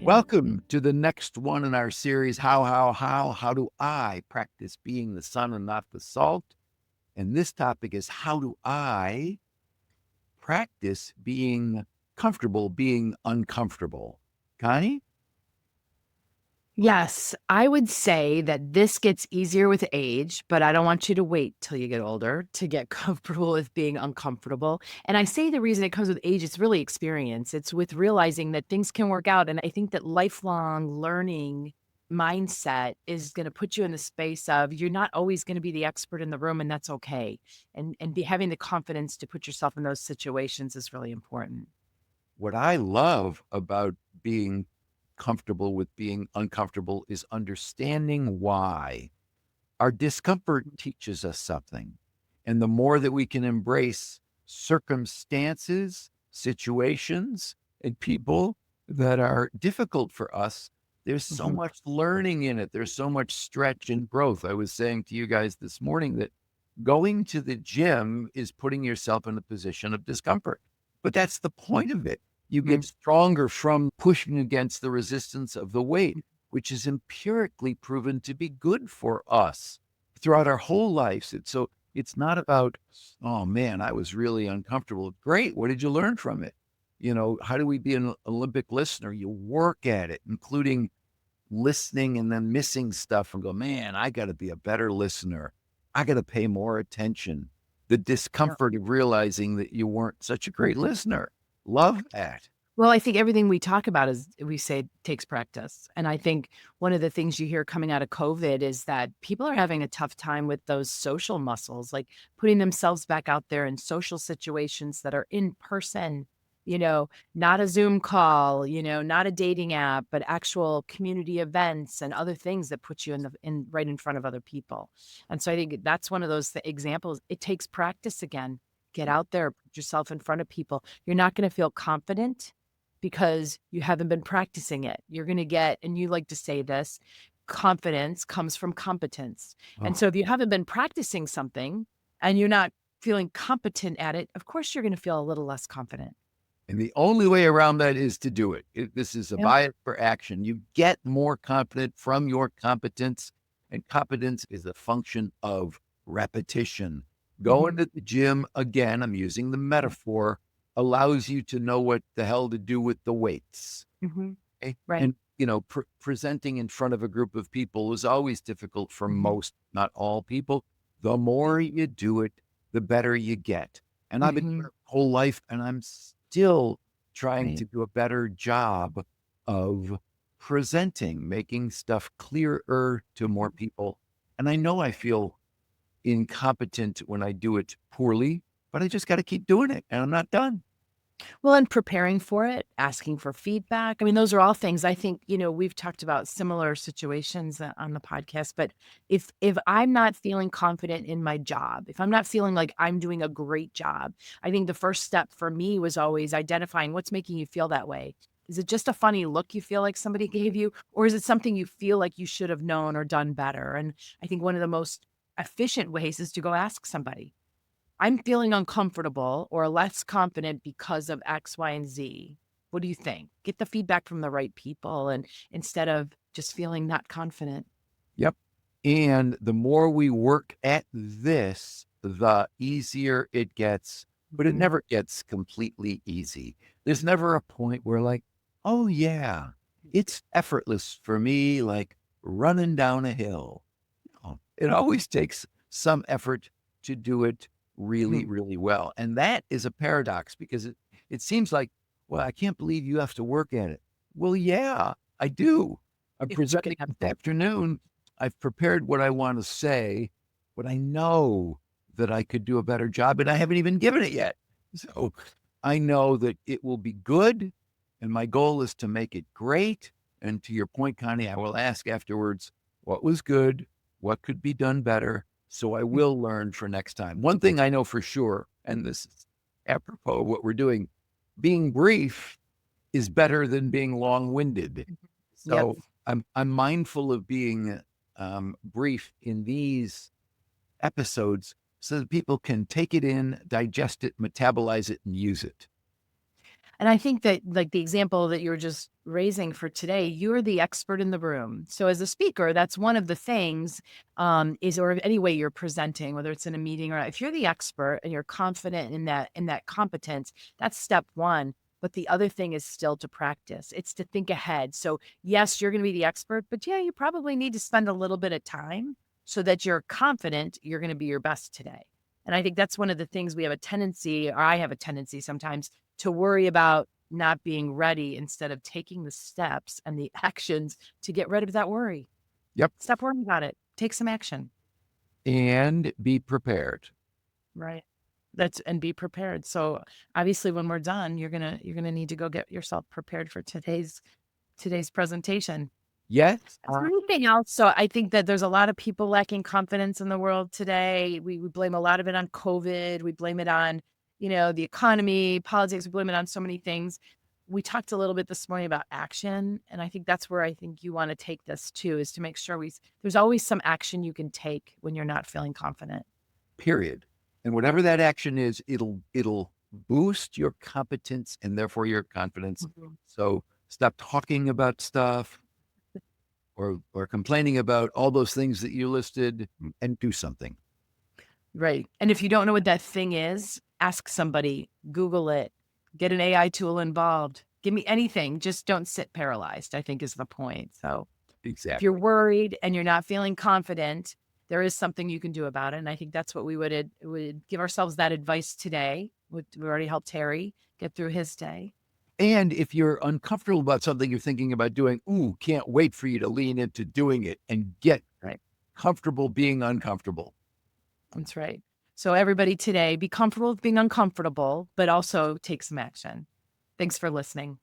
Welcome to the next one in our series, How do I practice being the sun and not the salt? And this topic is, how do I practice being comfortable, being uncomfortable? Connie? Yes, I would say that this gets easier with age, but I don't want you to wait till you get older to get comfortable with being uncomfortable. And I say the reason it comes with age, it's really experience. It's with realizing that things can work out. And I think that lifelong learning mindset is going to put you in the space of you're not always going to be the expert in the room, and that's okay. And be having the confidence to put yourself in those situations is really important. What I love about being comfortable with being uncomfortable is understanding why. Our discomfort teaches us something. And the more that we can embrace circumstances, situations, and people that are difficult for us, there's so Mhm. much learning in it. There's so much stretch and growth. I was saying to you guys this morning that going to the gym is putting yourself in a position of discomfort, but that's the point of it. You get Mhm. stronger from pushing against the resistance of the weight, which is empirically proven to be good for us throughout our whole lives. It's not about, oh man, I was really uncomfortable. Great. What did you learn from it? How do we be an Olympic listener? You work at it, including listening and then missing stuff and go, man, I got to be a better listener. I got to pay more attention. The discomfort of realizing that you weren't such a great listener. Love that. Well, I think everything we talk about is we say takes practice. And I think one of the things you hear coming out of COVID is that people are having a tough time with those social muscles, like putting themselves back out there in social situations that are in person, not a Zoom call, not a dating app, but actual community events and other things that put you in right in front of other people. And so I think that's one of those examples. It takes practice again. Get out there, put yourself in front of people. You're not going to feel confident because you haven't been practicing it. You're going to get, and you like to say this, confidence comes from competence. And Oh, so if you haven't been practicing something and you're not feeling competent at it, of course you're going to feel a little less confident. and the only way around that is to do it. This is a Yep. bias for action. You get more confident from your competence, and competence is a function of repetition. Going Mhm. to the gym, again, I'm using the metaphor, allows you to know what the hell to do with the weights. Mhm. Okay? Right. And, presenting in front of a group of people is always difficult for Mhm. most, not all people. The more you do it, the better you get. And I've been doing Mhm. it my whole life, and I'm still trying Right. to do a better job of presenting, making stuff clearer to more people. And I know I feel incompetent when I do it poorly, but I just got to keep doing it, and I'm not done. Well, and preparing for it, asking for feedback. I mean, those are all things I think, we've talked about similar situations on the podcast, but if I'm not feeling confident in my job, if I'm not feeling like I'm doing a great job, I think the first step for me was always identifying what's making you feel that way. Is it just a funny look you feel like somebody gave you, or is it something you feel like you should have known or done better? And I think one of the most efficient ways is to go ask somebody. I'm feeling uncomfortable or less confident because of X, Y, and Z. What do you think? Get the feedback from the right people and instead of just feeling not confident. Yep. And the more we work at this, the easier it gets, but it Mhm. never gets completely easy. There's never a point where, like, oh, yeah, it's effortless for me, like running down a hill. No, it always takes some effort to do it really, Mhm. really well. And that is a paradox because it seems like, well, I can't believe you have to work at it. Well, yeah, I do. I'm You can presenting have this afternoon. I've prepared what I want to say, but I know that I could do a better job and I haven't even given it yet. So I know that it will be good. And my goal is to make it great. And to your point, Connie, I will ask afterwards what was good, what could be done better. So I will learn for next time. One thing I know for sure, and this is apropos of what we're doing, being brief is better than being long-winded. Yep. So I'm mindful of being brief in these episodes so that people can take it in, digest it, metabolize it, and use it. And I think that, like, the example that you were just raising for today, you're the expert in the room. So as a speaker, that's one of the things, is, or any way you're presenting, whether it's in a meeting or not, if you're the expert and you're confident in that competence, that's step one. But the other thing is still to practice. It's to think ahead. So yes, you're going to be the expert, but yeah, you probably need to spend a little bit of time so that you're confident you're going to be your best today. And I think that's one of the things we have a tendency, or I have a tendency sometimes, to worry about not being ready instead of taking the steps and the actions to get rid of that worry. Yep. Stop worrying about it. Take some action. And be prepared. Right. That's and be prepared. So obviously when we're done, you're gonna need to go get yourself prepared for today's presentation. Yes. Is there anything else? So I think that there's a lot of people lacking confidence in the world today. We blame a lot of it on COVID. We blame it on, the economy, politics. We blame it on so many things. We talked a little bit this morning about action, and I think that's where I think you want to take this too, is to make sure there's always some action you can take when you're not feeling confident. Period. And whatever that action is, it'll boost your competence and therefore your confidence. Mhm. So stop talking about stuff or complaining about all those things that you listed and do something. Right. And if you don't know what that thing is, ask somebody, Google it, get an AI tool involved. Give me anything. Just don't sit paralyzed, I think is the point. So if you're Exactly. worried and you're not feeling confident, there is something you can do about it. And I think that's what we would give ourselves that advice today. We already helped Harry get through his day. And if you're uncomfortable about something you're thinking about doing, ooh, can't wait for you to lean into doing it and get Right. comfortable being uncomfortable. That's right. So everybody today, be comfortable with being uncomfortable, but also take some action. Thanks for listening.